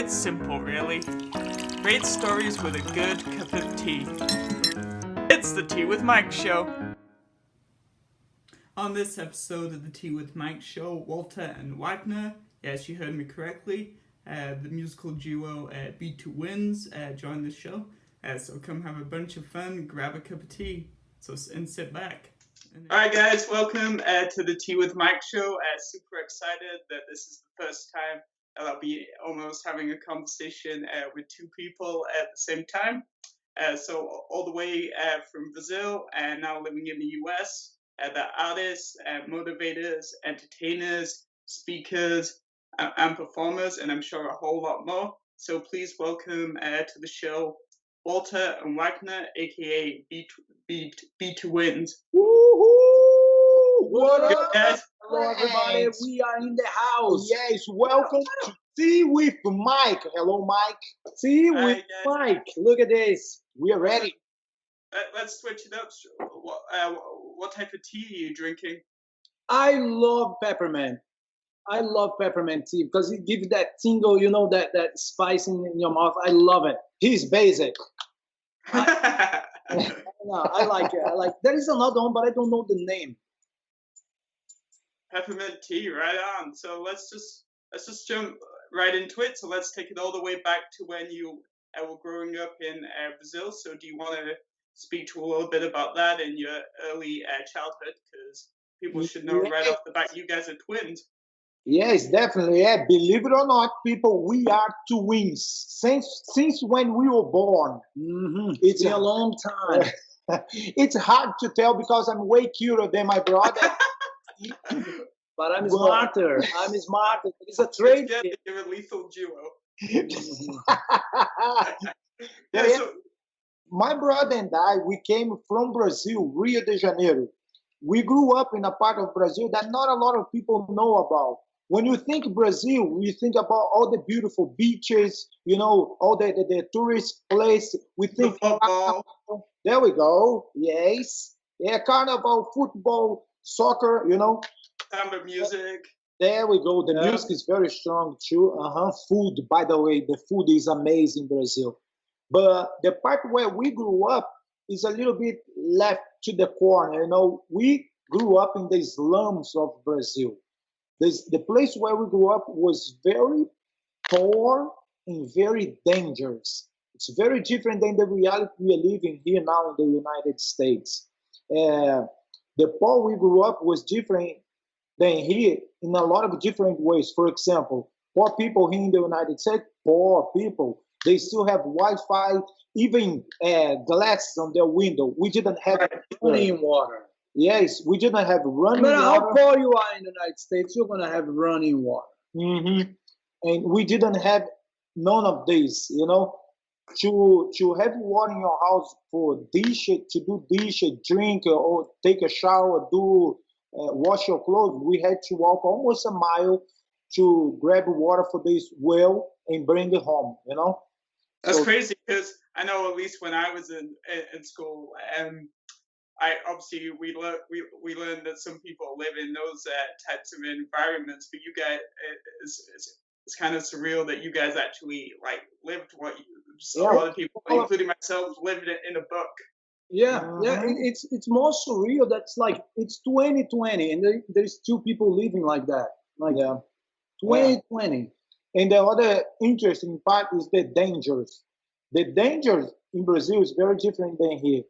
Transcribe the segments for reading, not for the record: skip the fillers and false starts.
It's simple, really. Great stories with a good cup of tea. It's the Tea with Mike show. On this episode of the Tea with Mike show, Walter and Wagner, yes, you heard me correctly, the musical duo B2Wins joined the show. So come have a bunch of fun, grab a cup of tea, and sit back. Alright guys, welcome to the Tea with Mike show. Super excited that this is the first time I'll be almost having a conversation with two people at the same time. So all the way from Brazil and now living in the US, the artists, motivators, entertainers, speakers, and performers, and I'm sure a whole lot more. So please welcome to the show Walter and Wagner, aka B2Wins. Woohoo! What up, guys? Hello, everybody. We are in the house. Yes, welcome to Tea with Mike. Hello, Mike. Tea with Mike. Look at this. We are ready. Let's switch it up. What type of tea are you drinking? I love peppermint. I love peppermint tea because it gives that tingle, you know, that spice in your mouth. I love it. He's basic. No, I like it. There is another one, but I don't know the name. Peppermint tea, right on. So let's just jump right into it. So let's take it all the way back to when you were growing up in Brazil. So do you want to speak to a little bit about that in your early childhood? Because people should know right off the bat you guys are twins. Yes, definitely. Yeah. Believe it or not, people, we are twins since when we were born. Mm-hmm. It's a long time. It's hard to tell because I'm way cuter than my brother. But I'm smarter. I'm smarter. It's a trade. You're a lethal duo. So, my brother and I, we came from Brazil, Rio de Janeiro. We grew up in a part of Brazil that not a lot of people know about. When you think Brazil, you think about all the beautiful beaches, you know, all the tourist place. We think there we go. Yes. Yeah, carnival, football, soccer, you know. Samba music. There we go. The music is very strong too. Food, by the way, the food is amazing in Brazil. But the part where we grew up is a little bit left to the corner. You know, we grew up in the slums of Brazil. The place where we grew up was very poor and very dangerous. It's very different than the reality we are living here now in the United States. The poor we grew up was different than here in a lot of different ways. For example, poor people here in the United States, poor people, they still have Wi-Fi, even glasses on their window. We didn't have running water. Yes, we didn't have running water. No matter how poor you are in the United States, you're going to have running water. Mm-hmm. And we didn't have none of this, you know. To have water in your house for dishes, to do dishes, drink, or take a shower, wash your clothes, we had to walk almost a mile to grab water for this well and bring it home, you know. That's crazy because I know at least when I was in school, we learned that some people live in those types of environments, but you guys, it's kind of surreal that you guys actually lived what a lot of people, including myself, lived in a book. Yeah, it's more surreal. That's like it's 2020, and there's still people living like that. 2020. And the other interesting part is the dangers. The dangers in Brazil is very different than here.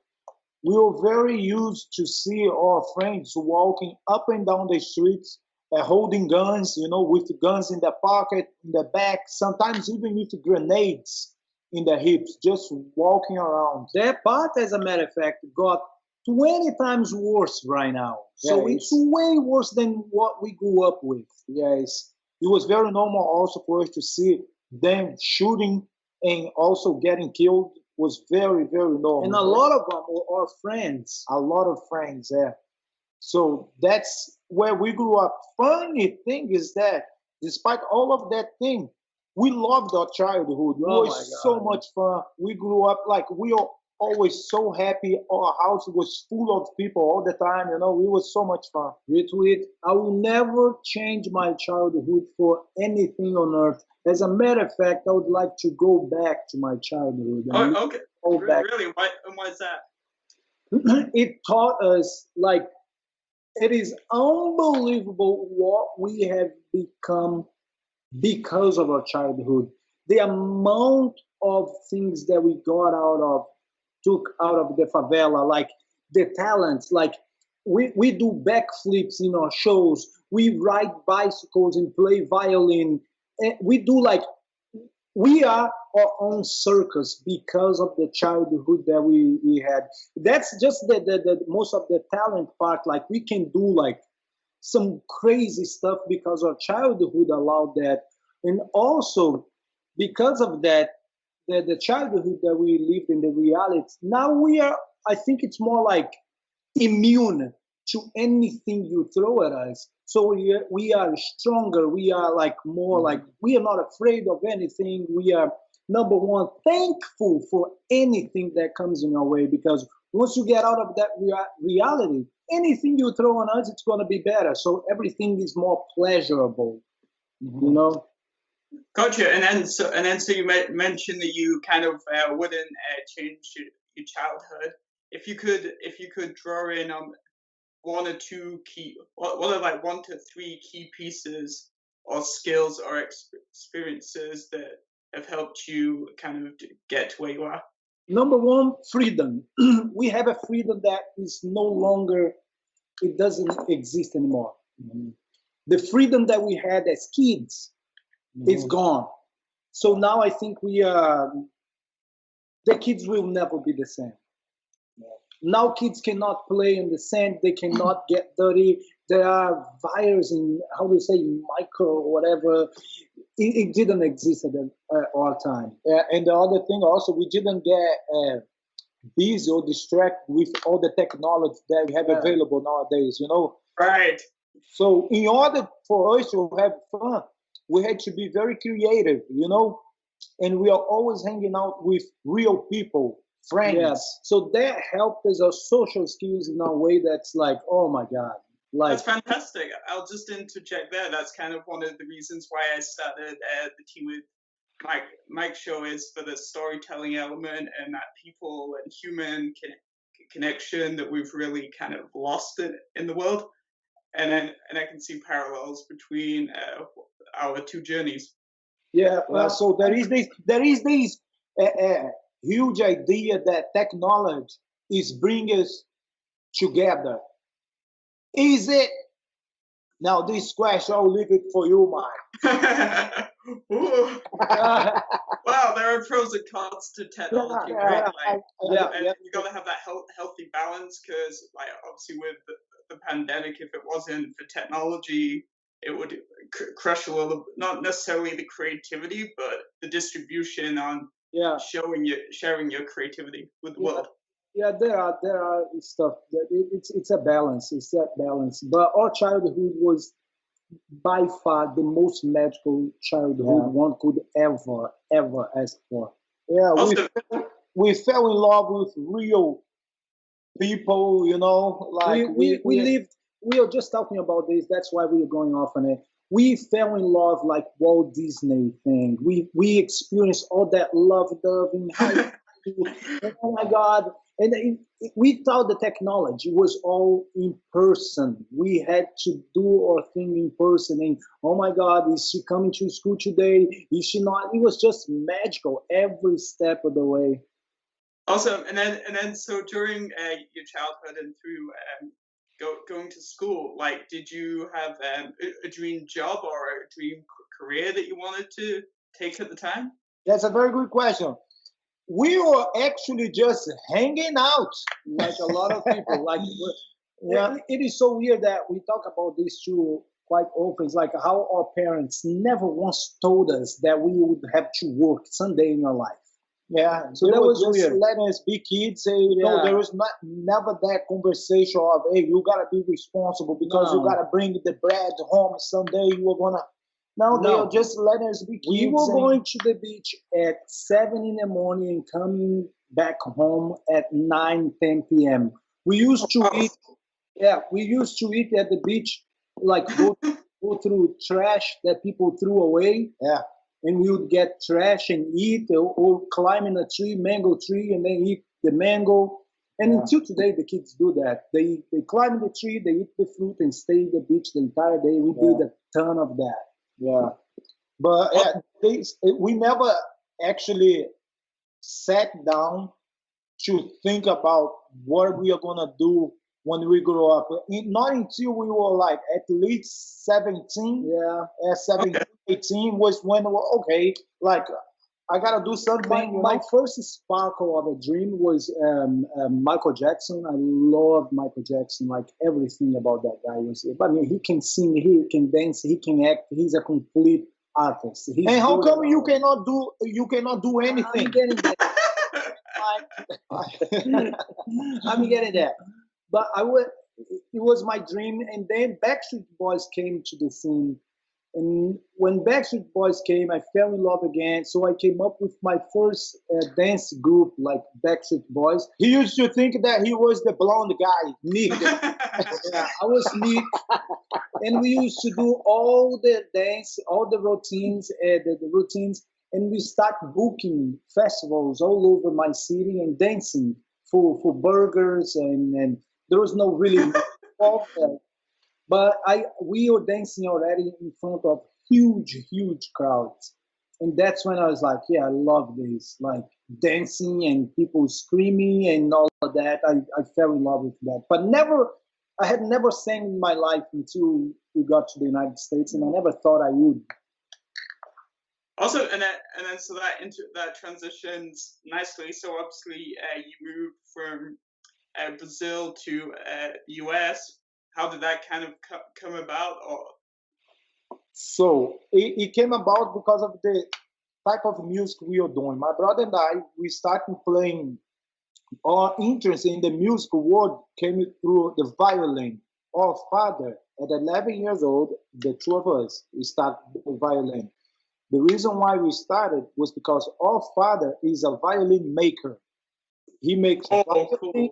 We were very used to see our friends walking up and down the streets, holding guns, you know, with guns in the pocket, in the back, sometimes even with grenades in the hips, just walking around. That part, as a matter of fact, got 20 times worse right now. So it's way worse than what we grew up with. Yes. It was very normal also for us to see them shooting and also getting killed. Was very, very normal. And a lot of them were our friends. A lot of friends, yeah. So that's where we grew up. Funny thing is that despite all of that thing, we loved our childhood. It was so much fun. We grew up like we always so happy. Our house was full of people all the time. You know, it was so much fun. I will never change my childhood for anything on earth. As a matter of fact, I would like to go back to my childhood. Oh, okay. Really? Why is that? It taught us, like, it is unbelievable what we have become because of our childhood. The amount of things that we took out of the favela, like the talents, like we do backflips in our shows, we ride bicycles and play violin, and we do, like, we are our own circus because of the childhood that we had. That's just the most of the talent part. Like, we can do, like, some crazy stuff because our childhood allowed that. And also because of that, the childhood that we lived in, the reality, now we are, I think it's more like immune to anything you throw at us. So we are stronger. We are, like, more like, we are not afraid of anything. We are, number one, thankful for anything that comes in our way, because once you get out of that reality, anything you throw on us, it's going to be better. So everything is more pleasurable, you know? Gotcha. And then so you mentioned that you kind of wouldn't change your childhood. If you could draw in one or two key, what are like 1 to 3 key pieces or skills or experiences that have helped you kind of get to where you are? Number one, freedom. We have a freedom that is no longer, it doesn't exist anymore. The freedom that we had as kids is gone. So now I think the kids will never be the same. Now kids cannot play in the sand. They cannot get dirty. There are viruses in, how do you say, micro or whatever. It didn't exist at our time. And the other thing also, we didn't get busy or distracted with all the technology that we have available nowadays, you know? Right. So in order for us to have fun, we had to be very creative, you know? And we are always hanging out with real people, friends. Yes. So that helped us, our social skills, in a way that's like, oh my God. Like, that's fantastic. I'll just interject there. That's kind of one of the reasons why I started the Tea with Mike show, is for the storytelling element and that people and human connection that we've really kind of lost in the world. And I can see parallels between our two journeys. Yeah, so there is this huge idea that technology is bringing us together. Is it? Now this question, I'll leave it for you, Mike. Wow, there are pros and cons to technology, right? Like, you got to have that healthy balance, because, like, obviously with the pandemic, if it wasn't for technology, it would crush a little, not necessarily the creativity, but the distribution on sharing your creativity with the world. Yeah, there are stuff that it's a balance. It's that balance. But our childhood was by far the most magical childhood one could ever ask for. Yeah, we fell in love with real people, you know. Like we lived. We are just talking about this. That's why we are going off on it. We fell in love like Walt Disney thing. We experienced all that love in high school. Oh my God. And we thought the technology was all in person. We had to do our thing in person. And oh my God, is she coming to school today? Is she not? It was just magical every step of the way. Awesome. And then so during your childhood and through going to school, like, did you have a dream job or a dream career that you wanted to take at the time? That's a very good question. We were actually just hanging out like a lot of people. Like, it is so weird that we talk about this too quite often. It's like how our parents never once told us that we would have to work someday in our life. Yeah, so that was just weird. Letting us be kids. No, there was never that conversation of, hey, you gotta be responsible because you gotta bring the bread home someday. You were gonna. No, they were just letting us be kids. We were going to the beach at 7 in the morning and coming back home at 9, 10 p.m. We used to eat. Yeah, we used to eat at the beach, like go through trash that people threw away. Yeah, and we would get trash and eat, or climb in a tree, mango tree, and then eat the mango. And until today, the kids do that. They climb in the tree, they eat the fruit, and stay at the beach the entire day. We did a ton of that. Yeah, but we never actually sat down to think about what we are gonna do when we grow up. Not until we were like at least 17. Yeah, 17, 18 was when okay, like I gotta do something. My first sparkle of a dream was Michael Jackson. I loved Michael Jackson. Like everything about that guy was. I mean, he can sing, he can dance, he can act. He's a complete artist. And how come you cannot do anything? I'm getting there. I'm getting there. But it was my dream, and then Backstreet Boys came to the scene. And when Backstreet Boys came, I fell in love again. So I came up with my first dance group, like Backstreet Boys. He used to think that he was the blonde guy, Nick. Yeah, I was Nick. And we used to do all the dance, all the routines, and we start booking festivals all over my city and dancing for burgers, and there was no really but we were dancing already in front of huge crowds. And that's when I was like, yeah, I love this, like dancing and people screaming and all of that. I fell in love with that. But I had never sang in my life until we got to the United States, and I never thought I would. Also, and then so that transitions nicely. So obviously, you moved from Brazil to the US. How did that kind of come about? So it came about because of the type of music we were doing. My brother and I, we started playing. Our interest in the musical world came through the violin. Our father, at 11 years old, the two of us, we started the violin. The reason why we started was because our father is a violin maker. He makes violin,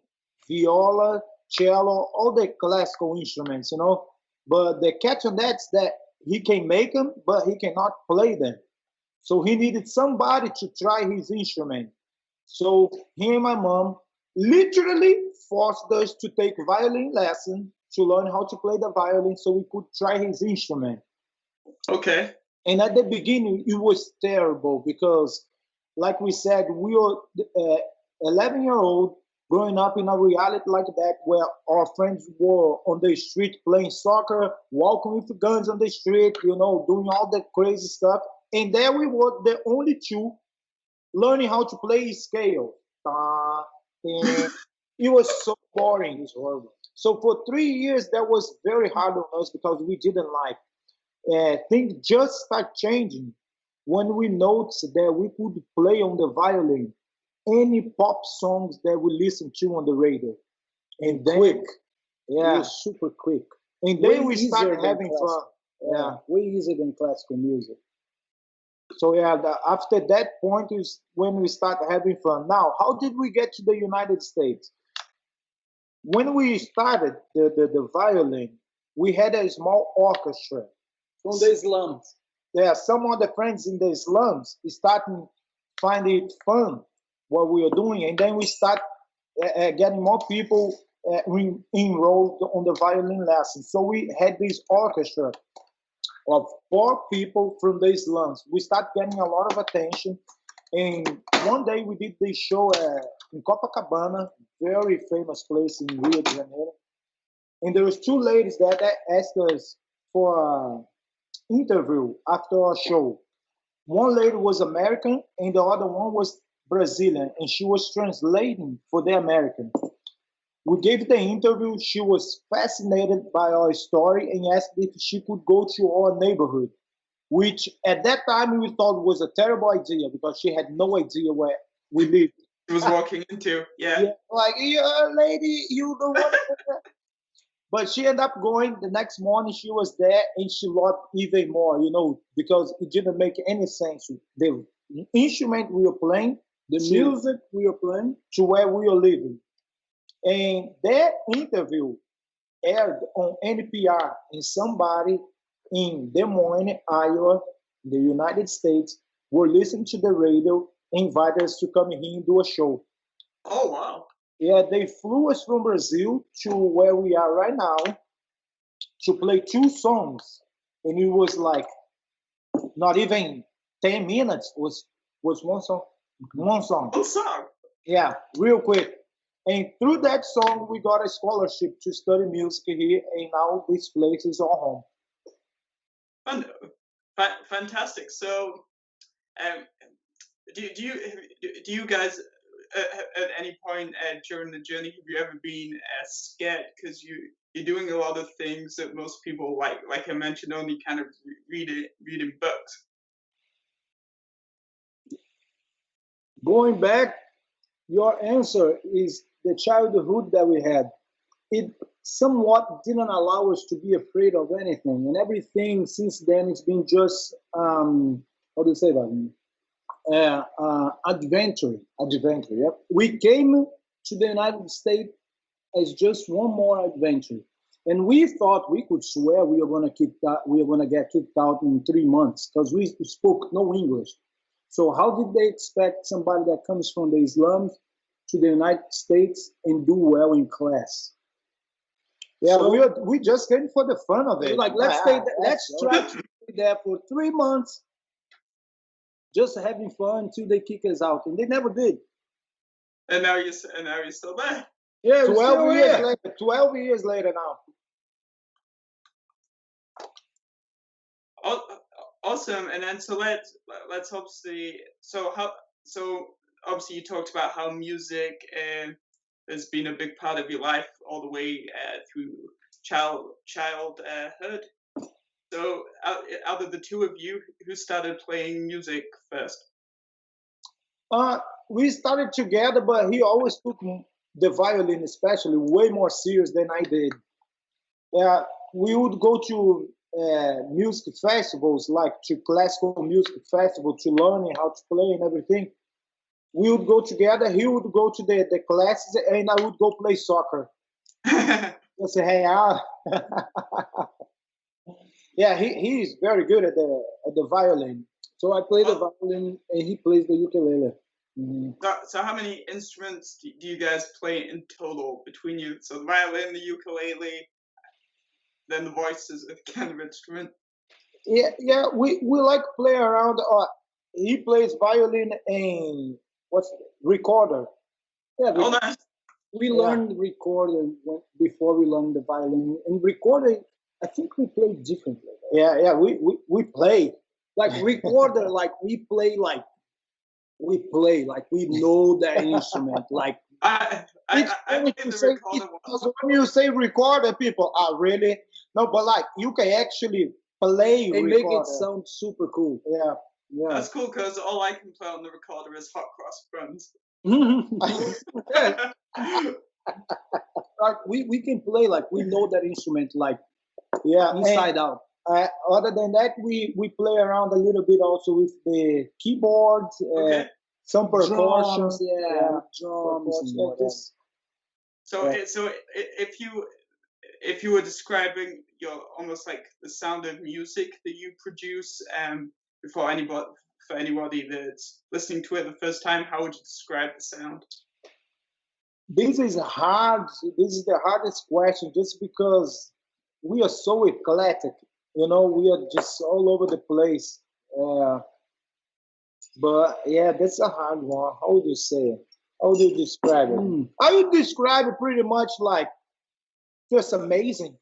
viola, cello, all the classical instruments, you know. But the catch on that is that he can make them, but he cannot play them. So he needed somebody to try his instrument. So he and my mom literally forced us to take violin lesson to learn how to play the violin so we could try his instrument. Okay. And at the beginning, it was terrible because, like we said, we were 11-year-old growing up in a reality like that where our friends were on the street playing soccer, walking with guns on the street, you know, doing all the crazy stuff. And there we were, the only two learning how to play scale. And it was so boring. It was horrible. So for 3 years, that was very hard on us because we didn't like. Things just start changing when we noticed that we could play on the violin any pop songs that we listen to on the radio. And then, quick. Yeah. It was super quick. And then we started having fun. Yeah. Way easier than classical music. So yeah, after that point is when we start having fun. Now, how did we get to the United States? When we started the violin, we had a small orchestra. From the slums. Yeah, some of the friends in the slums started finding it fun what we were doing, and then we start getting more people enrolled on the violin lesson. So we had this orchestra of 4 people from the slums. We start getting a lot of attention, and one day we did this show in Copacabana, very famous place in Rio de Janeiro, and there was 2 ladies that asked us for interview after our show. One lady was American and the other one was Brazilian, and she was translating for the American. We gave the interview. She was fascinated by our story and asked if she could go to our neighborhood, which at that time we thought was a terrible idea because she had no idea where we lived. She was walking into, yeah. Like, lady, you don't want to. But she ended up going. The next morning she was there and she loved even more, you know, because it didn't make any sense. The instrument we were playing The music we are playing to where we are living. And that interview aired on NPR, and somebody in Des Moines, Iowa, the United States, were listening to the radio, invited us to come here and do a show. Oh, wow. Yeah, they flew us from Brazil to where we are right now to play 2 songs. And it was like not even 10 minutes, was one song. One song. One song. Yeah, real quick. And through that song, we got a scholarship to study music here, and now this place is our home. Fantastic. So, do you guys at any point during the journey have you ever been scared because you're doing a lot of things that most people like I mentioned only kind of reading books? Going back, your answer is the childhood that we had. It somewhat didn't allow us to be afraid of anything, and everything since then it's been just how do you say that? Adventure. Yep. We came to the United States as just one more adventure, and we thought we could swear we were gonna get kicked out in 3 months because we spoke no English. So how did they expect somebody that comes from the Islam to the United States and do well in class? Yeah, so, we just came for the fun of it. Like let's try to stay there for 3 months, just having fun until they kick us out, and they never did. And now you're still there. Yeah, 12 years later now. Awesome. And then so let's obviously so obviously you talked about how music has been a big part of your life all the way through childhood. So out of the 2 of you, who started playing music first? We started together, but he always took the violin especially way more serious than I did. Yeah, we would go to music festivals, like to classical music festival, to learning how to play and everything. We would go together. He would go to the classes, and I would go play soccer. Just hang out. Yeah, he is very good at the violin. So I play the violin, and he plays the ukulele. Mm-hmm. So how many instruments do you guys play in total between you? So the violin, the ukulele, then the voice is a kind of instrument. Yeah, we like play around. He plays violin and recorder. Yeah, nice. We learned recorder before we learned the violin. And recording, I think we play differently. Yeah, we play like recorder, like we play like we know that instrument. Like I when you say recorder, people are really no, but like you can actually play and make it sound super cool. Yeah. That's cool because all I can play on the recorder is Hot Cross Buns. Like we can play like we know that instrument like inside out. Other than that, we play around a little bit also with the keyboards, some percussion, drums. So if you were describing your almost like the sound of music that you produce, for anybody that's listening to it the first time, how would you describe the sound? This is hard. This is the hardest question, just because we are so eclectic. We are just all over the place. But yeah, that's a hard one. How would you say it? How would you describe it? I would describe it pretty much like just amazing.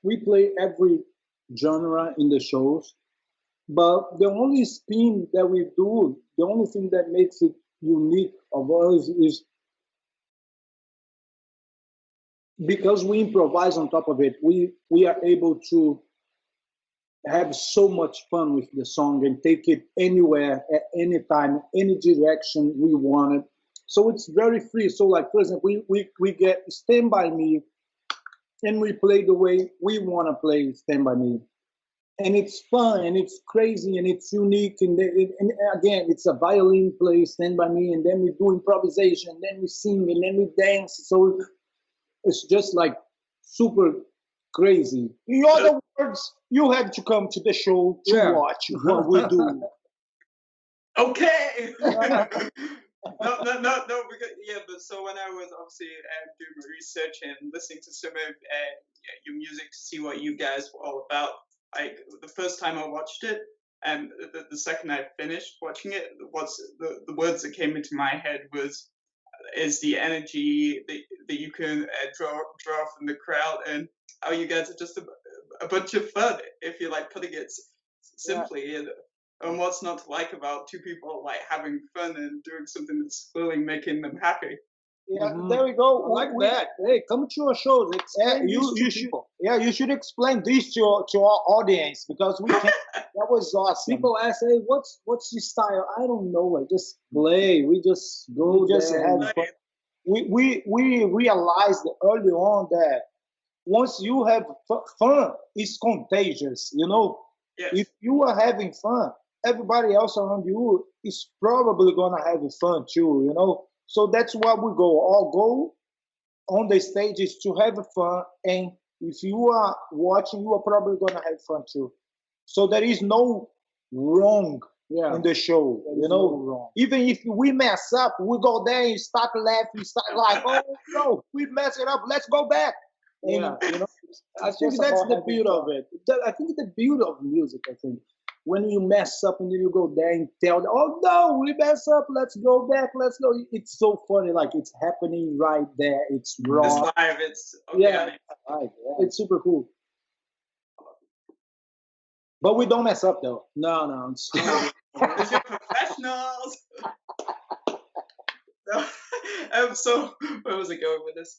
We play every genre in the shows, but the only spin that we do, the only thing that makes it unique of us is because we improvise on top of it. We are able to have so much fun with the song and take it anywhere, at any time, any direction we want it. So it's very free. So like, for example, we get Stand By Me and we play the way we want to play Stand By Me. And it's fun, and it's crazy, and it's unique. And again, it's a violin play, Stand By Me, and then we do improvisation, and then we sing, and then we dance. So it's just like super crazy. In other words, you have to come to the show to watch what we do. Okay. No, because, yeah, but so when I was obviously doing my research and listening to some of your music to see what you guys were all about, like the first time I watched it, and the second I finished watching it, the words that came into my head is the energy that you can draw from the crowd, and how you guys are just a bunch of fun, if you like putting it simply. And what's not to like about two people like having fun and doing something that's clearly making them happy? Yeah, there we go. Like that. Hey, come to our shows. You should explain this to our audience, because we can't. That was awesome. People ask, "Hey, what's your style?" I don't know. I just play. We just go. Just have fun. We realized early on that once you have fun, it's contagious. You know, yes. If you are having fun, everybody else around you is probably gonna have fun too. You know. So that's why we go. Our goal on the stage is to have fun, and if you are watching, you are probably gonna have fun too. So there is no wrong in the show, you know. Even if we mess up, we go there and start laughing, start like, oh no, we mess it up. Let's go back. And, you know, I think that's the beauty of it. I think the beauty of music. I think. When you mess up and then you go there and tell them, oh no, we mess up, let's go back, let's go. It's so funny, like it's happening right there. It's raw. It's live, it's organic. It's super cool. But we don't mess up though. No. Because you're professionals. So where was I going with this?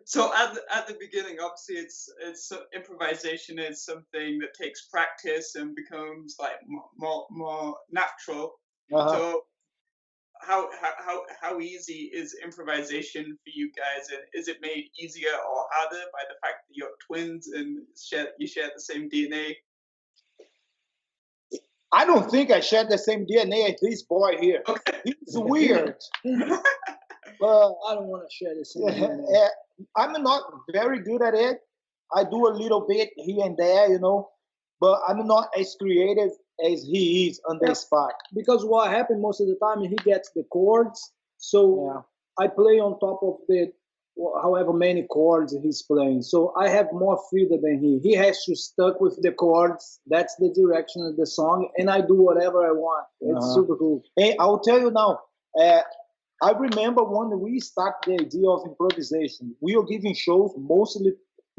So at the beginning, obviously, it's improvisation is something that takes practice and becomes like more natural. So how easy is improvisation for you guys, and is it made easier or harder by the fact that you're twins and you share the same DNA? I don't think I share the same DNA as this boy here. Okay. He's weird. But I don't want to share the same DNA. I'm not very good at it. I do a little bit here and there, you know, but I'm not as creative as he is on the spot. Because what happened most of the time, he gets the chords, so I play on top of the however many chords he's playing. So I have more freedom than he. He has to stuck with the chords. That's the direction of the song, and I do whatever I want. It's super cool. Hey, I'll tell you now. I remember when we started the idea of improvisation, we were giving shows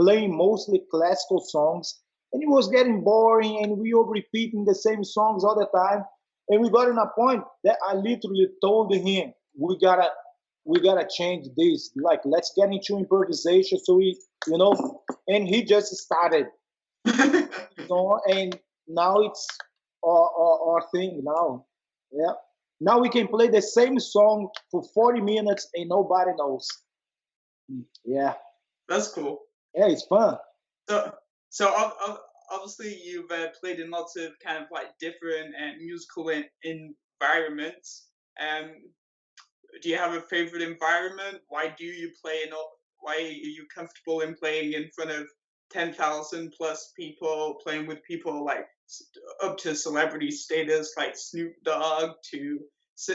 playing mostly classical songs, and it was getting boring, and we were repeating the same songs all the time. And we got in a point that I literally told him, we gotta change this. Like, let's get into improvisation. So we, you know, and he just started. And now it's our thing now. Yeah. Now we can play the same song for 40 minutes and nobody knows. Yeah. That's cool. Yeah, it's fun. So obviously you've played in lots of kind of like different musical environments. Do you have a favorite environment? Why do you play why are you comfortable in playing in front of 10,000 plus people, playing with people like up to celebrity status like Snoop Dogg, to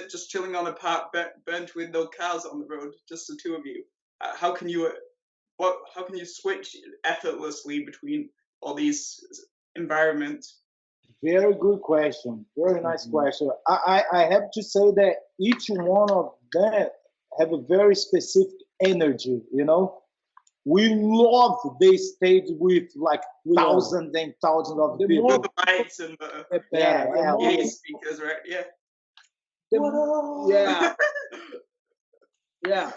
just chilling on a park bench with no cars on the road, just the two of you? How can you switch effortlessly between all these environments? Very good question. Very nice question. I have to say that each one of them have a very specific energy, you know. We love this stage with like thousands and thousands of people. With the lights and the speakers, right? Yeah. Yeah.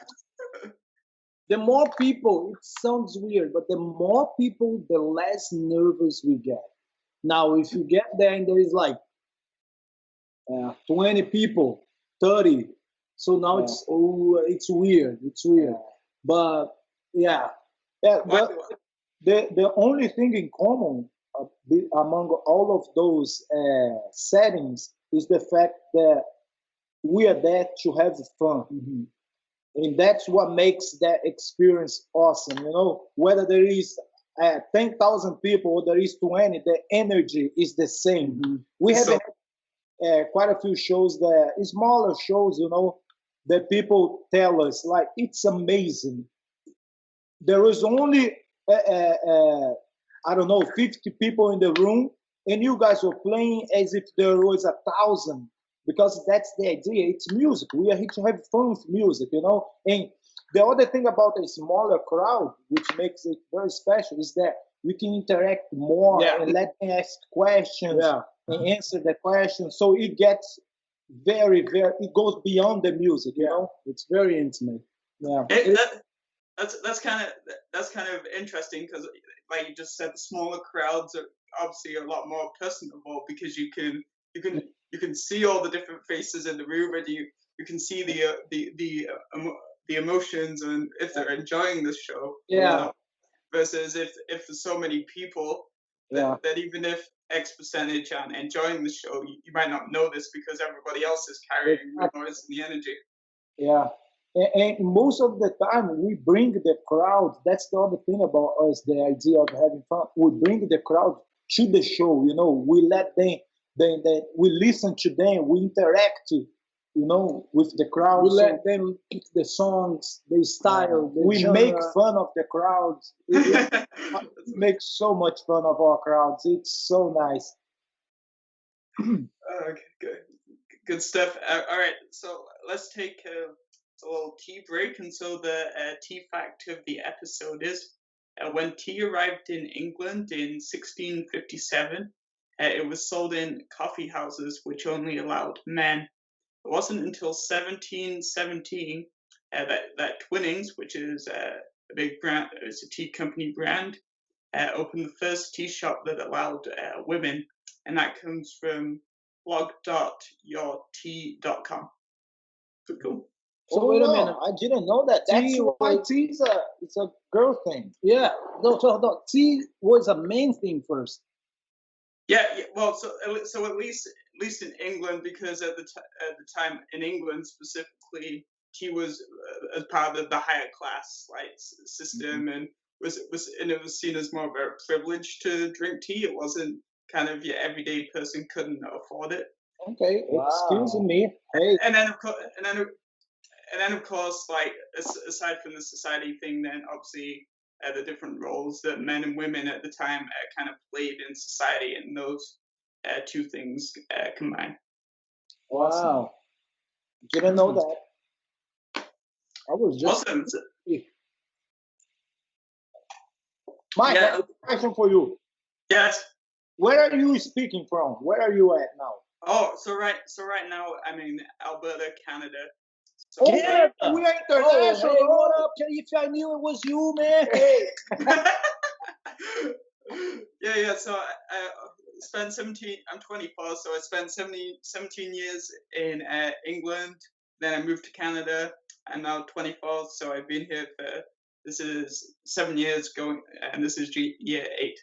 The more people, it sounds weird, but the more people, the less nervous we get. Now, if you get there and there is like 20 people, 30, so now it's weird. It's weird. But Yeah. The only thing in common among all of those settings is the fact that we are there to have fun. Mm-hmm. And that's what makes that experience awesome. You know, whether there is 10,000 people or there is 20, the energy is the same. Mm-hmm. We have quite a few shows that smaller shows, you know, that people tell us like it's amazing. There was only I don't know 50 people in the room, and you guys were playing as if there was 1,000, because that's the idea. It's music. We are here to have fun with music, you know. And the other thing about a smaller crowd, which makes it very special, is that we can interact more and let them ask questions and answer the questions. So it gets very, it goes beyond the music, you know. It's very intimate. Yeah. That's kind of interesting, because like you just said, the smaller crowds are obviously a lot more personable, because you can see all the different faces in the room, and you can see the emotions and if they're enjoying the show. Versus if there's so many people that even if X percentage aren't enjoying the show, you might not know this because everybody else is carrying the noise and the energy. Yeah. And most of the time, we bring the crowd. That's the other thing about us, the idea of having fun. We bring the crowd to the show, you know. We let them, we listen to them, we interact, you know, with the crowd. We let them pick the songs, the style, the we genre. make fun of the crowds. We make so much fun of our crowds. It's so nice. Okay, good stuff. All right, so let's take a little tea break. And so the tea fact of the episode is, when tea arrived in England in 1657, it was sold in coffee houses which only allowed men. It wasn't until 1717 that Twinings, which is a big brand, it's a tea company brand, opened the first tea shop that allowed women, and that comes from blog.yourtea.com. Pretty cool. So wait a minute, I didn't know that. That's why tea is it's a girl thing. Yeah, no, tea was a main thing first. Yeah, well, so at least in England, because at the time in England specifically, tea was as part of the higher class system, and it was seen as more of a privilege to drink tea. It wasn't kind of your everyday person couldn't afford it. Okay, excuse me. Hey. And then of course, like aside from the society thing, then obviously the different roles that men and women at the time kind of played in society, and those two things combined. Wow. Didn't know that. I was just awesome. Mike, I have a question for you. Yes. Where are you speaking from? Where are you at now? Oh, so right now I'm in Alberta, Canada. So Canada. We are international. Oh, hey, what up? If I knew it was you, man. Hey. Yeah. So I spent 17. I'm 24, so I spent 17 years in England. Then I moved to Canada. I'm now 24, so I've been here for, this is 7 years going, and this is year 8.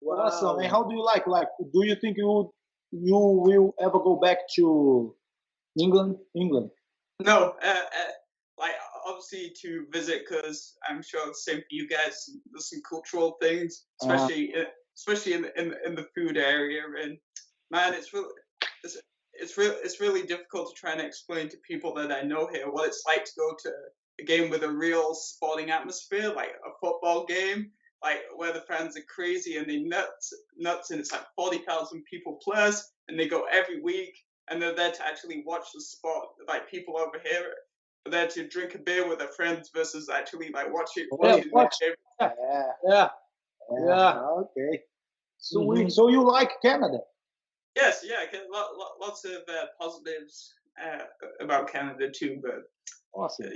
Wow. Awesome. And how do you like? Do you think you will ever go back to England? No, like obviously to visit, because I'm sure the same for you guys. There's some cultural things, especially in the food area, and man, it's really difficult to try and explain to people that I know here what it's like to go to a game with a real sporting atmosphere, like a football game, like where the fans are crazy and they nuts, and it's like 40,000 people plus, and they go every week. And they're there to actually watch the sport. Like people over here are there to drink a beer with their friends versus actually like watching. Yeah. Okay. So so you like Canada? Yes, yeah. Lots of positives about Canada too, but awesome.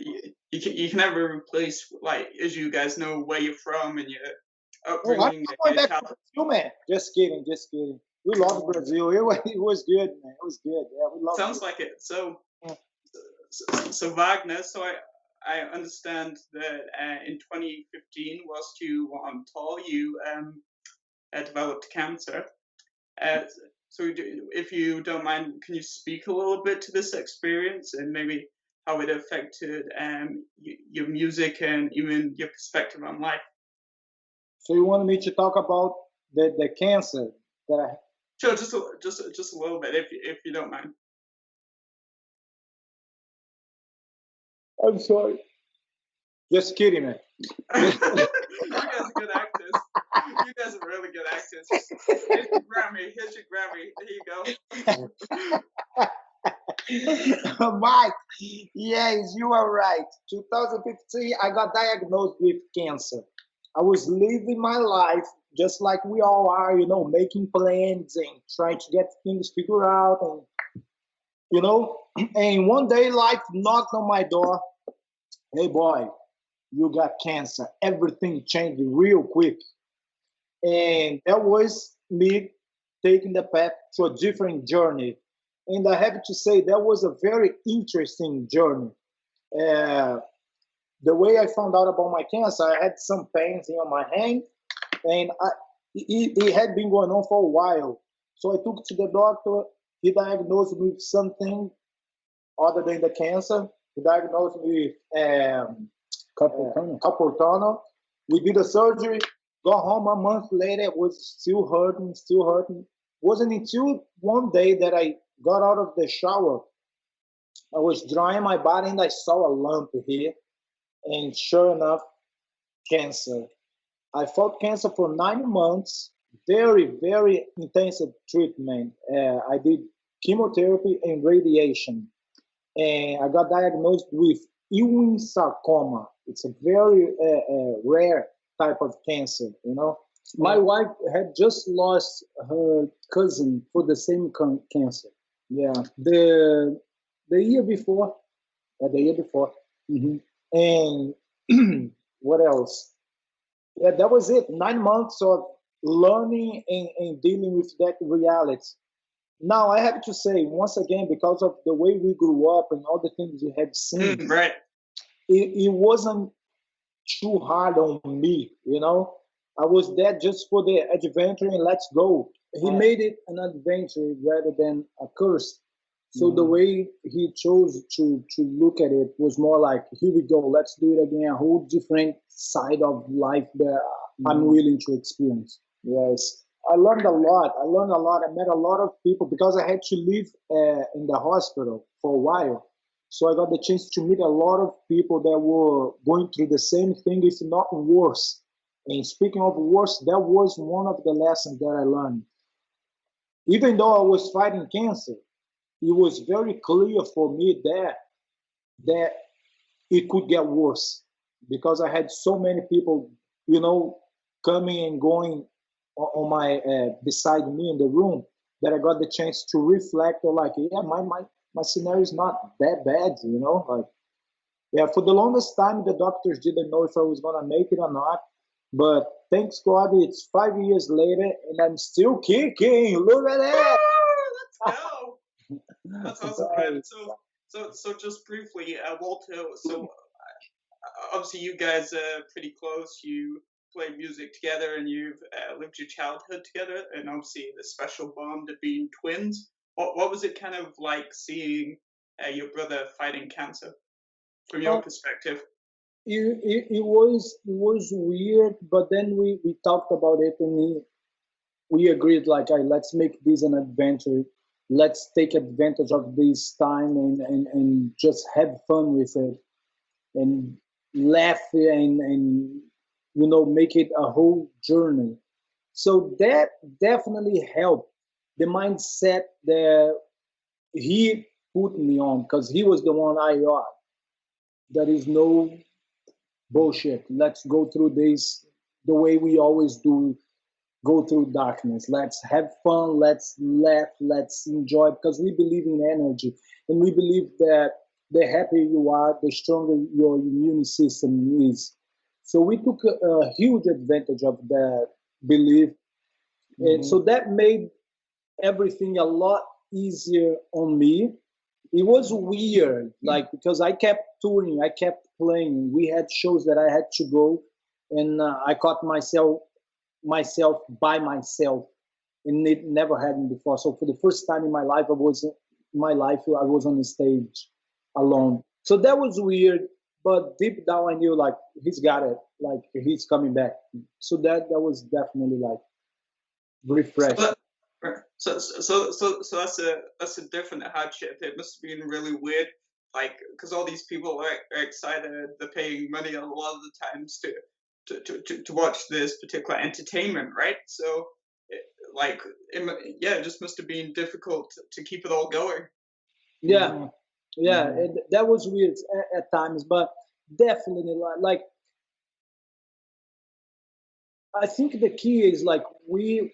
You can never replace, like, as you guys know, where you're from and your upbringing. You man. Just kidding. We love Brazil. It was good, man. It was good. Yeah, we love Sounds like it. So Wagner. So I understand that in 2015 was to tell you developed cancer. So if you don't mind, can you speak a little bit to this experience and maybe how it affected your music and even your perspective on life? So you want me to talk about the cancer that I... Sure, just a little bit, if you don't mind. I'm sorry. Just kidding, man. You guys are good actors. You guys are really good actors. Here's your Grammy. Here's your Grammy. There you go. Mike, yes, you are right. 2015, I got diagnosed with cancer. I was living my life just like we all are, you know, making plans and trying to get things figured out, and you know. And one day, life knocked on my door. Hey, boy, you got cancer. Everything changed real quick. And that was me taking the path to a different journey. And I have to say, that was a very interesting journey. Uh, the way I found out about my cancer, I had some pains in my hand, and it had been going on for a while. So I took to the doctor. He diagnosed me with something other than the cancer. He diagnosed me with carpal tunnel. We did a surgery. Got home a month later. It was still hurting, still hurting. Wasn't until one day that I got out of the shower. I was drying my body and I saw a lump here. And sure enough, cancer. I fought cancer for 9 months. Very, very intensive treatment. I did chemotherapy and radiation. And I got diagnosed with Ewing sarcoma. It's a very rare type of cancer, you know. My wife had just lost her cousin for the same cancer. Yeah, The year before. the year before. Mm-hmm. And what else? Yeah, that was it. 9 months of learning and dealing with that reality. Now, I have to say, once again, because of the way we grew up and all the things we had seen, Right. it wasn't too hard on me, you know. I was there just for the adventure and let's go. He made it an adventure rather than a curse. So the way he chose to look at it was more like, here we go, let's do it again, a whole different side of life that I'm willing to experience. Yes, I learned a lot. I met a lot of people because I had to live in the hospital for a while. So I got the chance to meet a lot of people that were going through the same thing, if not worse. And speaking of worse, that was one of the lessons that I learned. Even though I was fighting cancer, it was very clear for me that it could get worse because I had so many people, you know, coming and going on my beside me in the room that I got the chance to reflect on, like, yeah, my scenario is not that bad, you know. Like, yeah, for the longest time the doctors didn't know if I was gonna make it or not, but thanks God it's 5 years later and I'm still kicking. Look at that. Let's go. That's awesome, man. So just briefly, Walter. So obviously you guys are pretty close. You play music together, and you've lived your childhood together, and obviously the special bond of being twins. What was it kind of like seeing your brother fighting cancer from your perspective? It was weird, but then we talked about it and we agreed, like, hey, let's make this an adventure. Let's take advantage of this time and just have fun with it and laugh and you know, make it a whole journey. So that definitely helped the mindset that he put me on, because he was the one I are. There is no bullshit. Let's go through this the way we always do, go through darkness. Let's have fun. Let's laugh. Let's enjoy, because we believe in energy. And we believe that the happier you are, the stronger your immune system is. So we took a huge advantage of that belief. And so that made everything a lot easier on me. it was weird, like, because I kept touring, I kept playing. We had shows that I had to go, and I caught myself by myself, and it never happened before. So for the first time in my life, I was on the stage alone. So that was weird, but deep down I knew, like, he's got it, like he's coming back. So that was definitely like refreshing. So that's a different hardship. It must have been really weird, like, because all these people are excited. They're paying money a lot of the times to watch this particular entertainment, right? So, it just must have been difficult to keep it all going. Yeah, that was weird at times, but definitely, like, I think the key is, like, we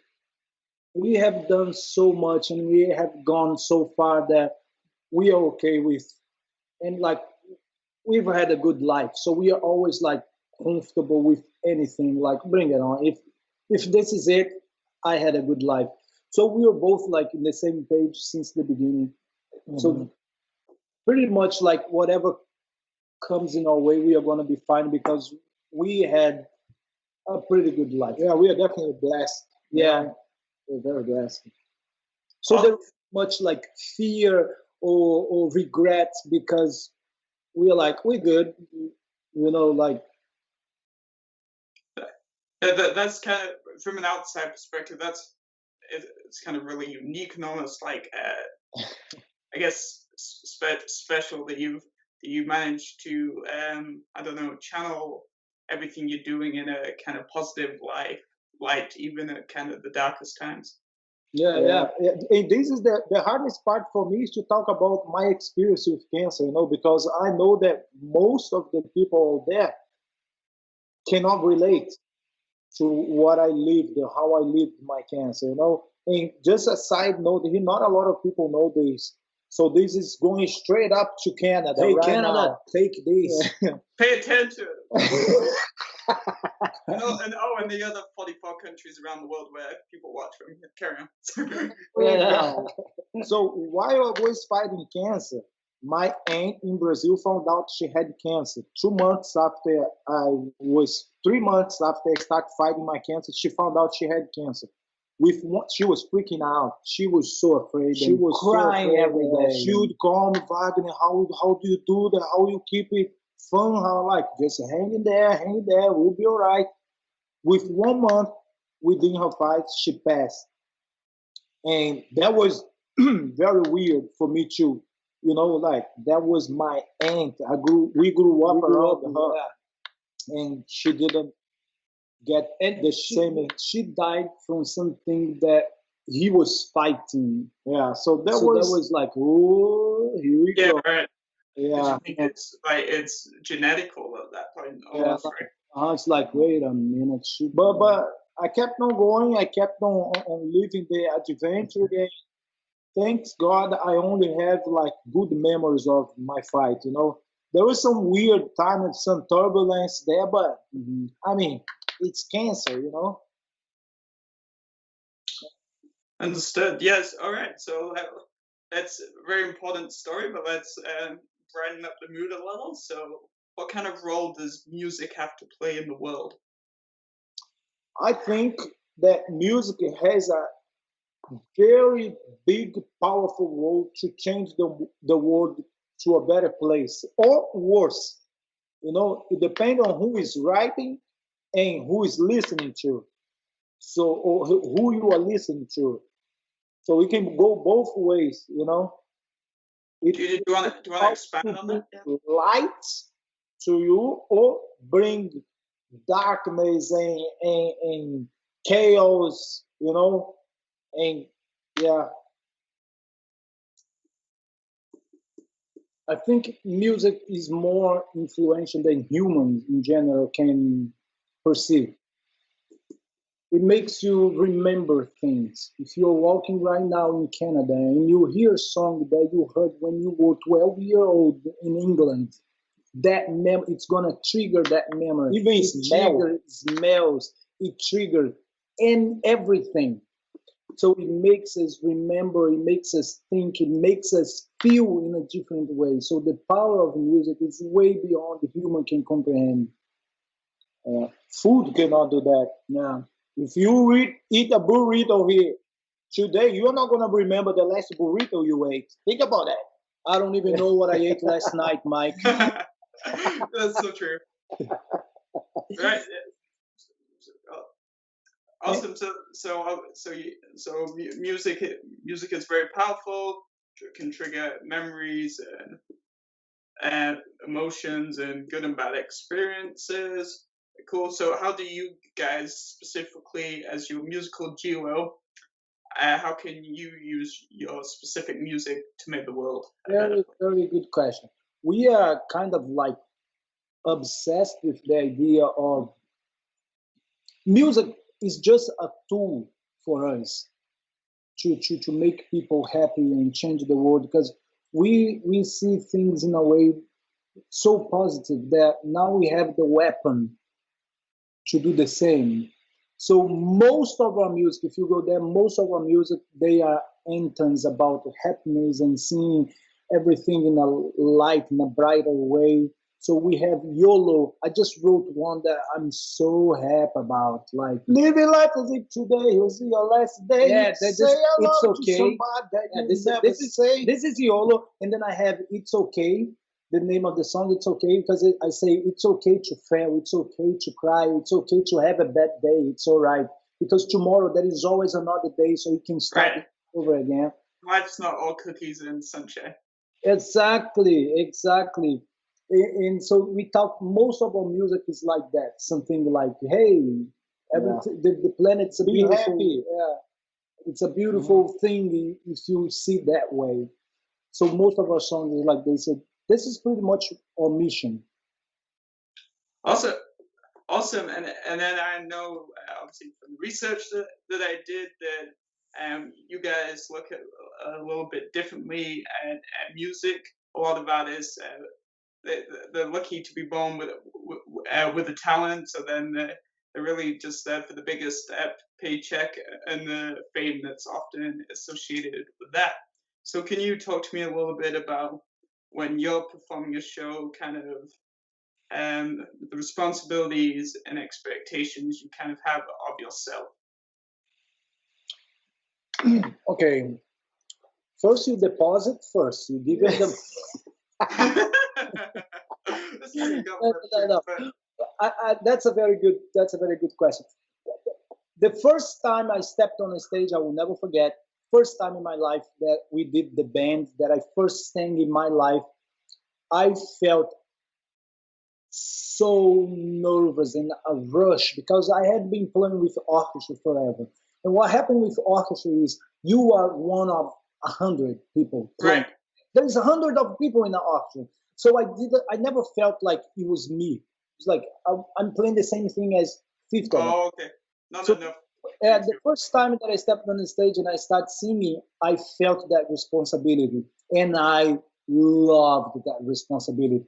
have done so much and we have gone so far that we are okay with, and like, we've had a good life, so we are always like comfortable with anything. Like, bring it on. If this is it, I had a good life. So we are both like in the same page since the beginning. So pretty much, like, whatever comes in our way, we are gonna be fine because we had a pretty good life. Yeah, we are definitely blessed. Yeah, we're very blessed. So there's much like fear or regret because we're like, we're good, like. That's kind of, from an outside perspective, it's kind of really unique and almost like, I guess, special that you managed to, I don't know, channel everything you're doing in a kind of positive light, even at kind of the darkest times. Yeah. And this is the hardest part for me, is to talk about my experience with cancer, because I know that most of the people there cannot relate to what I lived, how I lived my cancer, And just a side note, not a lot of people know this. So this is going straight up to Canada. Hey, right Canada, now. take this. Pay attention. And the other 44 countries around the world where people watch from. Carry on. Yeah. So while I was fighting cancer, my aunt in Brazil found out she had cancer. 2 months after 3 months after I started fighting my cancer, she found out she had cancer. She was freaking out. She was so afraid. She was crying every day. She would call me, Wagner, how do you do that? How you keep it fun? How, like, just hang in there, we'll be all right. With 1 month within her fight, she passed. And that was very weird for me too. Like, that was my aunt. We grew up around her. Yeah. And she didn't get the same. She died from something that he was fighting. Yeah, so that was like, oh, here we go. Right. Yeah, I think it's genetical at that point. Almost, right? It's like, wait a minute. But I kept on going. I kept on living the adventure. And thanks God, I only have like good memories of my fight. There was some weird time and some turbulence there, but I mean, it's cancer. Understood. Yes. All right. So that's a very important story, but let's brighten up the mood a little. So, what kind of role does music have to play in the world? I think that music has a very big, powerful role to change the world to a better place, or worse. It depends on who is writing and who is listening to. So, or who you are listening to. So it can go both ways. Do you want to expand on that? Yeah. Light to you, or bring darkness and chaos. And yeah. I think music is more influential than humans in general can perceive. It makes you remember things. If you're walking right now in Canada and you hear a song that you heard when you were 12-year old in England, it's gonna trigger that memory. Even smells, it triggers and everything. So it makes us remember, it makes us think, it makes us feel in a different way. So the power of music is way beyond the human can comprehend. Food cannot do that. Yeah. If you eat a burrito here today, you're not gonna remember the last burrito you ate. Think about that. I don't even know what I ate last night, Mike. That's so true. Right. Awesome. So music is very powerful. Can trigger memories and emotions and good and bad experiences. Cool. So how do you guys specifically, as your musical duo, how can you use your specific music to make the world a better Very, place? very good question. We are kind of like obsessed with the idea of music is just a tool for us to make people happy and change the world, because we see things in a way so positive that now we have the weapon to do the same. So most of our music, if you go there, most of our music, they are anthems about happiness and seeing everything in a light, in a brighter way. So we have YOLO. I just wrote one that I'm so happy about. Like, living life as if today was your last day. Yeah, say it's okay. To somebody that Yeah, you never say. This is YOLO, and then I have It's Okay. The name of the song, It's Okay, because I say it's okay to fail, it's okay to cry, it's okay to have a bad day, it's all right. Because tomorrow there is always another day, so you can start Right. over again. Life's not all cookies and sunshine. Exactly, exactly. And so we talk, most of our music is like that. Something like, hey, everything, the planet's a Be beautiful, happy. yeah, it's a beautiful thing if you see that way. So most of our songs is like they said, this is pretty much our mission. Awesome. And then I know obviously from the research that I did that you guys look at a little bit differently at music. A lot of artists they're lucky to be born with a talent, so then they're really just there for the biggest paycheck and the fame that's often associated with that. So can you talk to me a little bit about when you're performing a show, kind of the responsibilities and expectations you kind of have of yourself? Okay. First, you deposit first. You give it the. No. That's a very good. That's a very good question. The first time I stepped on a stage, I will never forget. First time in my life that we did the band, that I first sang in my life, I felt so nervous and a rush because I had been playing with orchestra forever. And what happened with orchestra is you are one of 100 people playing. Right. There's 100 of people in the orchestra. So I never felt like it was me. It's like I'm playing the same thing as 50 of them. Oh, okay. Not So, enough. the first time that I stepped on the stage and I started singing, I felt that responsibility. And I loved that responsibility.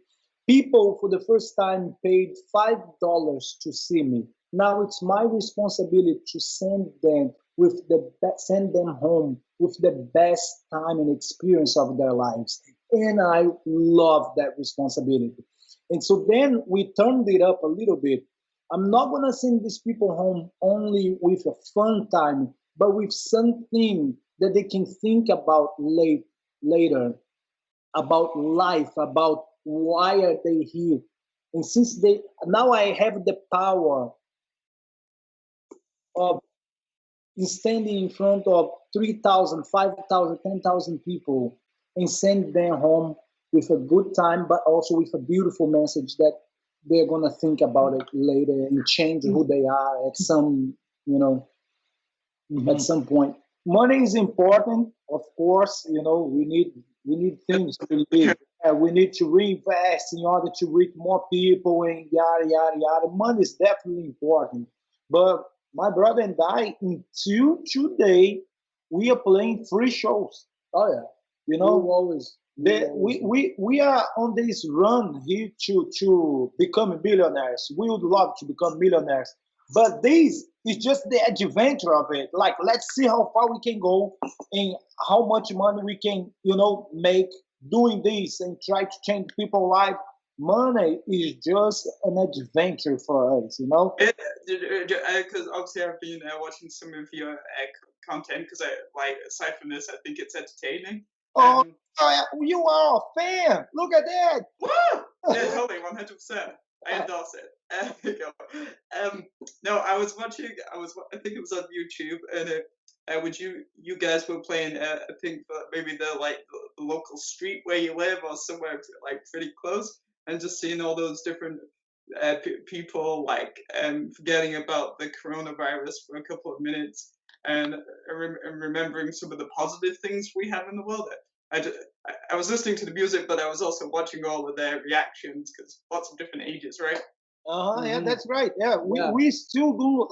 People for the first time paid $5 to see me. Now it's my responsibility to send them home with the best time and experience of their lives. And I love that responsibility. And so then we turned it up a little bit. I'm not going to send these people home only with a fun time, but with something that they can think about later, about life, about why are they here. And since now I have the power of standing in front of 3,000, 5,000, 10,000 people and send them home with a good time, but also with a beautiful message that they're going to think about it later and change who they are at some, at some point. Money is important, of course. We need things to live. We need to reinvest in order to reach more people and yada yada yada. Money is definitely important, but my brother and I, until today, we are playing 3 shows. Oh yeah, we are on this run here to become millionaires. We would love to become millionaires, but this It's just the adventure of it. Like, let's see how far we can go and how much money we can, make doing this and try to change people's life. Money is just an adventure for us, Because obviously I've been watching some of your content because aside from this, I think it's entertaining. Oh, you are a fan. Look at that. Woo! Yeah, totally, 100%. I endorse it. There you go. No, I was watching. I think it was on YouTube, and would you guys were playing? I think maybe the local street where you live, or somewhere pretty close, and just seeing all those different people forgetting about the coronavirus for a couple of minutes, and remembering some of the positive things we have in the world. I was listening to the music, but I was also watching all of their reactions because lots of different ages, right? Yeah, that's right. Yeah, we still do,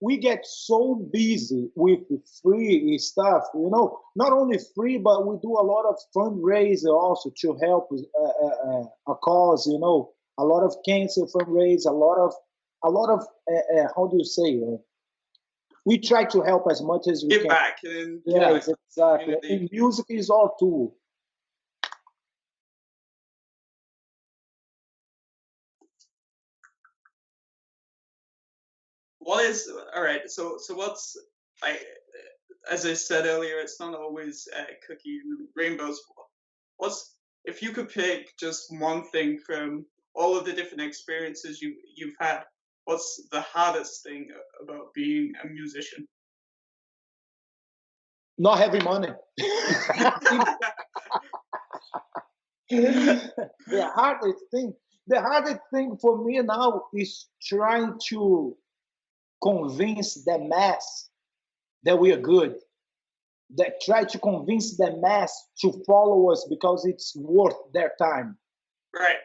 we get so busy with free stuff, not only free, but we do a lot of fundraiser also to help a cause, a lot of cancer fundraise, a lot of how do you say, we try to help as much as we Give can. back. And, yes, exactly. And music is our tool. What is all right? So what's as I said earlier, it's not always cookie and rainbows. What's if you could pick just one thing from all of the different experiences you've had? What's the hardest thing about being a musician? Not having money. The hardest thing for me now is trying to convince the mass that we are good. That try to convince the mass to follow us because it's worth their time. Right.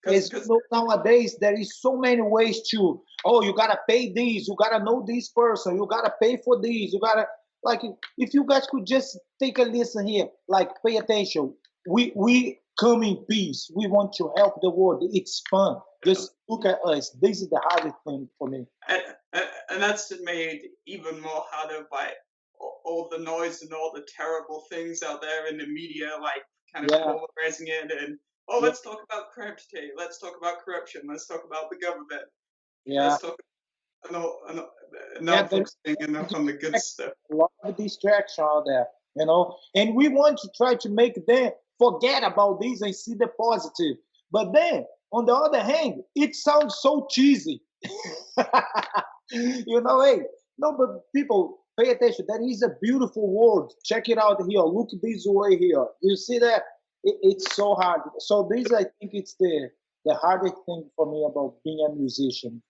Because nowadays there is so many ways to, you gotta pay these, you gotta know this person, you gotta pay for these, you gotta if you guys could just take a listen here, pay attention. We come in peace. We want to help the world. It's fun. Just look at us. This is the hardest thing for me. And that's made even more harder by all the noise and all the terrible things out there in the media, kind of polarizing it. And let's talk about crime today. Let's talk about corruption. Let's talk about the government. Let's talk focusing enough on the good stuff. A lot of distraction out there, and we want to try to make them forget about this and see the positive. But then, on the other hand, it sounds so cheesy. Hey, no, but people, pay attention. That is a beautiful world. Check it out here. Look this way here. You see that? It's so hard. So this, I think, it's the hardest thing for me about being a musician.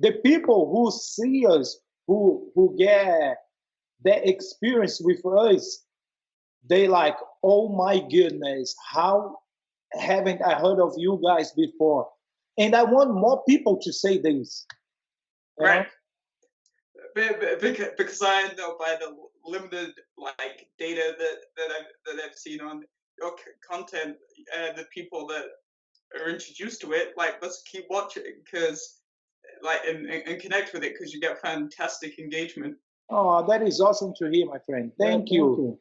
The people who see us, who get the experience with us, they like, oh my goodness, how haven't I heard of you guys before? And I want more people to say this. Right. Because I know by the limited data that I've seen on your content, the people that are introduced to it, let's keep watching because and connect with it because you get fantastic engagement. Oh, that is awesome to hear, my friend. Thank you.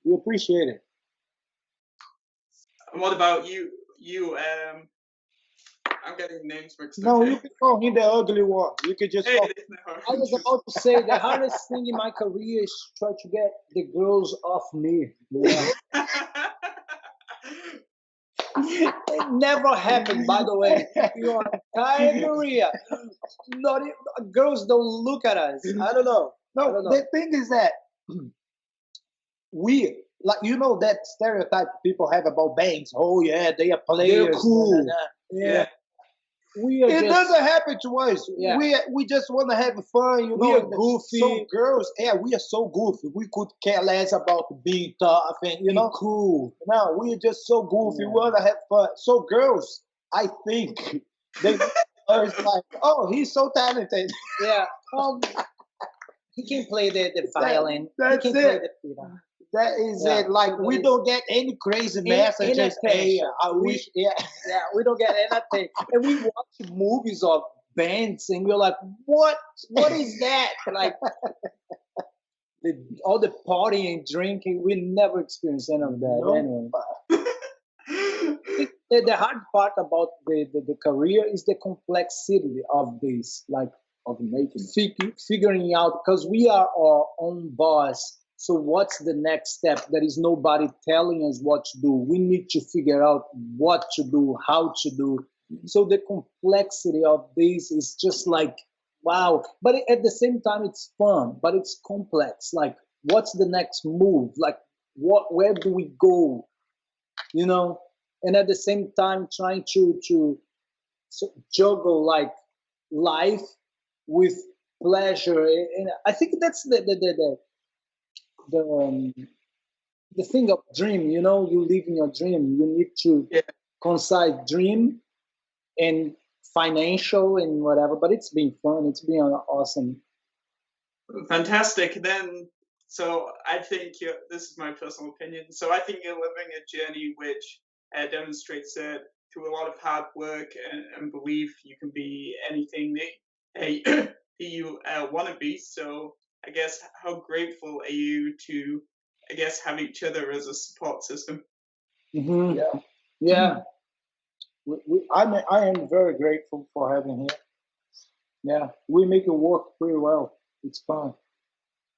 We appreciate it. And what about you? I'm getting names mixed up. No, you can call him the ugly one. You can just call. I was about to say the hardest thing in my career is try to get the girls off me. Yeah. It never happened, by the way. Your entire career, not even, girls don't look at us. I don't know. No, the thing is that we that stereotype people have about bands. Oh yeah, they are players. They're cool. Yeah. It doesn't happen to us. Yeah. We just want to have fun, We are goofy. So girls, we are so goofy. We could care less about being tough and cool. No, we are just so goofy. We want to have fun. So girls, I think they are like, oh, he's so talented. Yeah. He can play the violin. That's he can it. Play the that is it. We don't get any crazy messages. Hey, I wish. We don't get anything. And we watch movies of bands, and we're like, what is that? Like all the partying and drinking, we never experienced any of that. No. Anyway, the hard part about the career is the complexity of this, like of making figuring out, because we are our own boss. So what's the next step? There is nobody telling us what to do. We need to figure out what to do, how to do. So the complexity of this is just like, wow. But at the same time, it's fun, but it's complex. Like, what's the next move? Like, where do we go? You know? And at the same time, trying to juggle like life with pleasure. And I think that's the thing of dream. You know, you live in your dream. You need to concise dream and financial and whatever, but it's been fun. It's been awesome. Fantastic. Then, so I think this is my personal opinion. So I think you're living a journey which demonstrates that through a lot of hard work and belief, you can be anything that you want to be. So I guess how grateful are you to, I guess, have each other as a support system? Mm-hmm. Yeah. I am very grateful for having him. Yeah, we make it work pretty well. It's fun.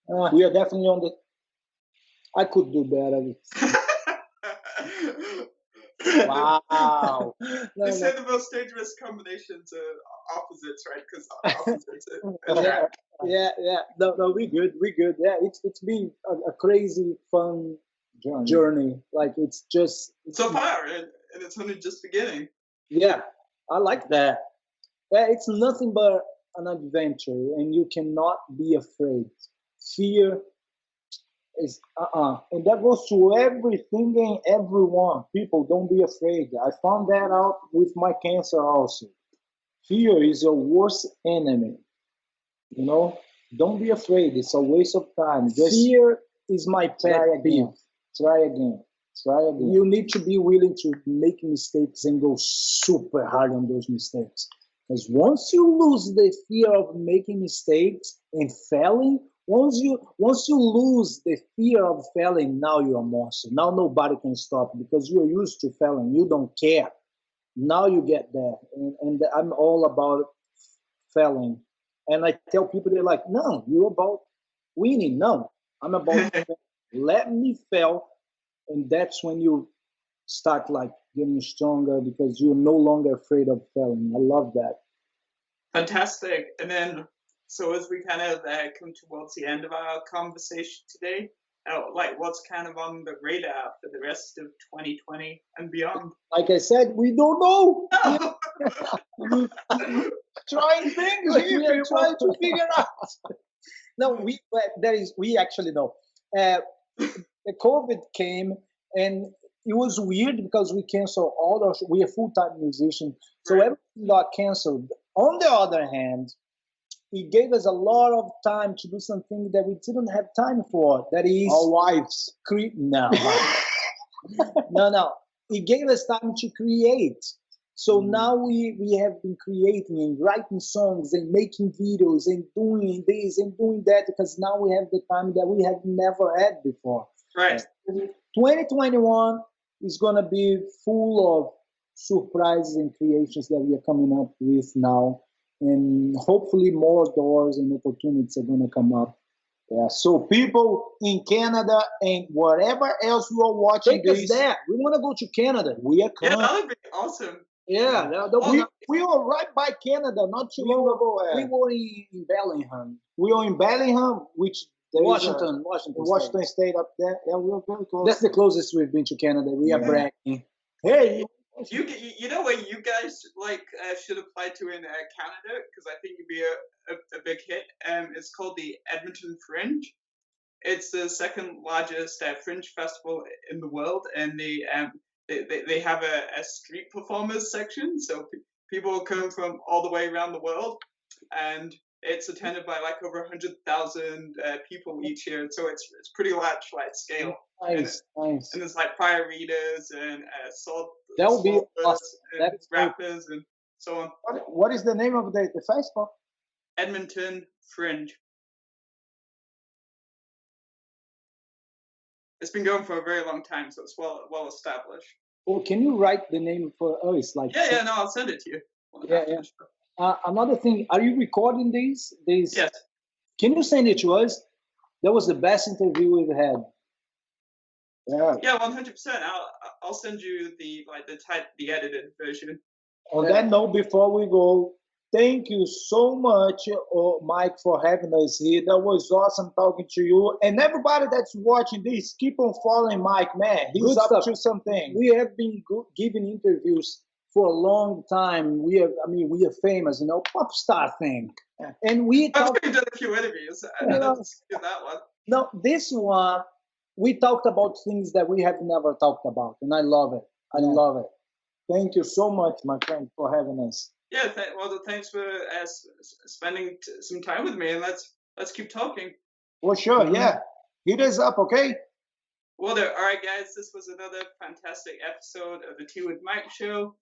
We are definitely on the. I could do better. Wow. They say the most dangerous combinations are opposites, right? Because opposites attract. Yeah. No, we good. Yeah, it's been a crazy, fun journey. Like it's just so far, and it's only just beginning. Yeah, I like that. Yeah, it's nothing but an adventure, and you cannot be afraid. Fear is and that goes to everything and everyone. People, don't be afraid. I found that out with my cancer also. Fear is your worst enemy. You know, don't be afraid. It's a waste of time. Fear is my pet peeve. Try again. You need to be willing to make mistakes and go super hard on those mistakes. Because once you lose the fear of making mistakes and failing, once you lose the fear of failing, now you're a monster. Now nobody can stop because you're used to failing. You don't care. Now you get there. And I'm all about failing. And I tell people, they're like, no, you're about winning. No, I'm about let me fail. And that's when you start like getting stronger because you're no longer afraid of failing. I love that. Fantastic. And then, so as we kind of come towards the end of our conversation today, like what's kind of on the radar for the rest of 2020 and beyond? Like I said, we don't know. Trying things here. We are trying to figure out. No, we actually know. The COVID came and it was weird because we canceled all our. We are full-time musicians, so everything got canceled. On the other hand, it gave us a lot of time to do something that we didn't have time for. That is our wives. No. It gave us time to create. So now we have been creating and writing songs and making videos and doing this and doing that because now we have the time that we have never had before. Right. 2021 is going to be full of surprises and creations that we are coming up with now. And hopefully more doors and opportunities are going to come up. Yeah, so people in Canada and wherever else you are watching this, there. We want to go to Canada. We are coming. Yeah, that would be awesome. Yeah, we were right by Canada not too long ago. We were in Bellingham. We were in Bellingham, which Washington State up there. Yeah, we were very close. That's the closest we've been to Canada. We are bragging. Hey, you know what you guys should apply to in Canada because I think you'd be a big hit. It's called the Edmonton Fringe. It's the second largest fringe festival in the world, and they have a street performers section, so people come from all the way around the world, and it's attended by like over 100,000 people each year, so it's pretty large scale. Nice. And there's like fire readers and that would be awesome. And rappers, and so on. What is the name of the festival? Edmonton Fringe. It's been going for a very long time, so it's well established. Oh, can you write the name for us? Like yeah, no, I'll send it to you. Another thing, are you recording these? Yes. Can you send it to us? That was the best interview we've had. Yeah, 100%. I'll send you the edited version. On that note, before we go, thank you so much, Mike, for having us here. That was awesome talking to you. And everybody that's watching this, keep on following Mike, man. He's up to something. We have been giving interviews for a long time. We are famous, pop star thing. And I've done a few interviews. I didn't do that one. No, this one, we talked about things that we have never talked about, and I love it. I love it. Thank you so much, my friend, for having us. Yeah, thanks for spending some time with me, and let's keep talking. Well, sure, yeah. Hit us up, okay? Well, all right, guys. This was another fantastic episode of the Teawithmike show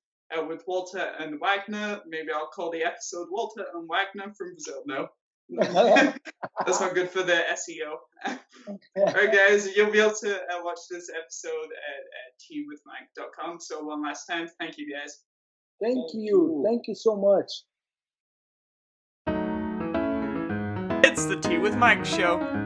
with Walter and Wagner. Maybe I'll call the episode Walter and Wagner from Brazil. No. That's not good for the SEO. All right, guys, you'll be able to watch this episode at teawithmike.com. So one last time, thank you, guys. Thank you. Thank you so much. It's the Tea with Mike show.